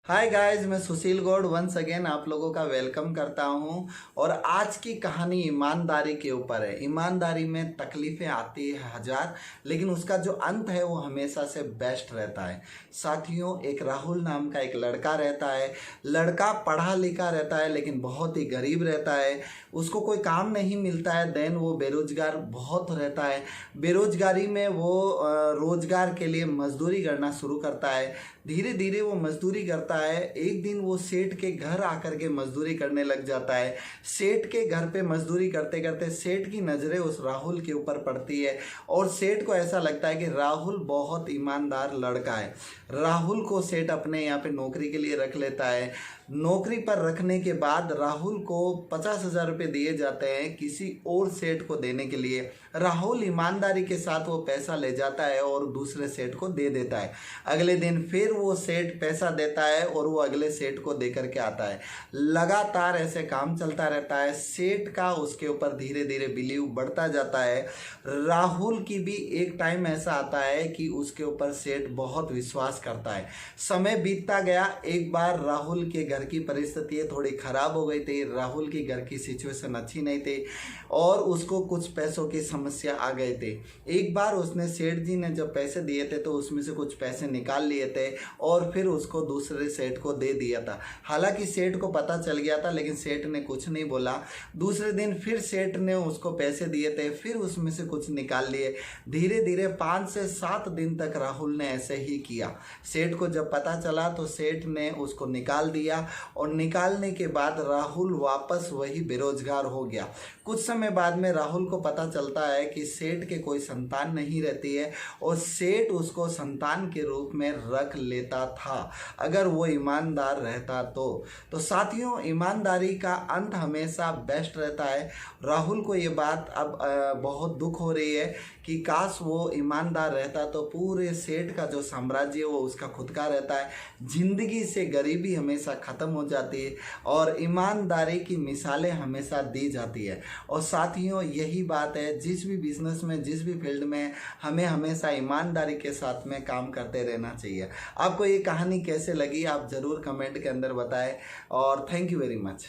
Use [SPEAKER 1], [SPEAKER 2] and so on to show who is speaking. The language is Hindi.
[SPEAKER 1] हाय गाइस, मैं सुशील गौड़ वंस अगेन आप लोगों का वेलकम करता हूं। और आज की कहानी ईमानदारी के ऊपर है। ईमानदारी में तकलीफ़ें आती है हजार, लेकिन उसका जो अंत है वो हमेशा से बेस्ट रहता है। साथियों, एक राहुल नाम का एक लड़का रहता है। लड़का पढ़ा लिखा रहता है लेकिन बहुत ही गरीब रहता है। उसको कोई काम नहीं मिलता है। देन वो बेरोजगार बहुत रहता है। बेरोजगारी में वो रोजगार के लिए मजदूरी करना शुरू करता है। धीरे धीरे वो मजदूरी करता है। एक दिन वो सेठ के घर आकर के मजदूरी करने लग जाता है। सेठ के घर पे मजदूरी करते करते सेठ की नज़रें उस राहुल के ऊपर पड़ती है और सेठ को ऐसा लगता है कि राहुल बहुत ईमानदार लड़का है। राहुल को सेठ अपने यहाँ पे नौकरी के लिए रख लेता है। नौकरी पर रखने के बाद राहुल को 50,000 रुपये दिए जाते हैं किसी और सेठ को देने के लिए। राहुल ईमानदारी के साथ वो पैसा ले जाता है और दूसरे सेठ को दे देता है। अगले दिन फिर वो सेठ पैसा देता है और वो अगले सेठ को दे करके आता है। लगातार ऐसे काम चलता रहता है। सेठ का उसके ऊपर धीरे धीरे बिलीव बढ़ता जाता है। राहुल की भी एक टाइम ऐसा आता है कि उसके ऊपर सेठ बहुत विश्वास करता है। समय बीतता गया। एक बार राहुल के घर की परिस्थिति थोड़ी खराब हो गई थी। राहुल की घर की सिचुएशन अच्छी नहीं थी और उसको कुछ पैसों की समस्या आ गए थे। एक बार उसने सेठ जी ने जब पैसे दिए थे तो उसमें से कुछ पैसे निकाल लिए थे और फिर उसको दूसरे सेठ को दे दिया था। हालांकि सेठ को पता चल गया था लेकिन सेठ ने कुछ नहीं बोला। दूसरे दिन फिर सेठ ने उसको पैसे दिए थे, फिर उसमें से कुछ निकाल लिए। धीरे धीरे 5 से 7 दिन तक राहुल ने ऐसे ही किया। सेठ को जब पता चला तो सेठ ने उसको निकाल दिया और निकालने के बाद राहुल वापस वही बेरोजगार हो गया। कुछ समय बाद में राहुल को पता चलता है कि सेठ के कोई संतान नहीं रहती है और सेठ उसको संतान के रूप में रख लेता था अगर वो ईमानदार रहता तो साथियों, ईमानदारी का अंत हमेशा बेस्ट रहता है। राहुल को ये बात अब बहुत दुख हो रही है कि काश वो ईमानदार रहता तो पूरे सेठ का जो साम्राज्य वो उसका खुद का रहता है। जिंदगी से गरीबी हमेशा ख़त्म हो जाती है और ईमानदारी की मिसालें हमेशा दी जाती है। और साथियों, यही बात है, जिस भी बिजनेस में, जिस भी फील्ड में, हमें हमेशा ईमानदारी के साथ में काम करते रहना चाहिए। आपको ये कहानी कैसे लगी आप ज़रूर कमेंट के अंदर बताएं और थैंक यू वेरी मच।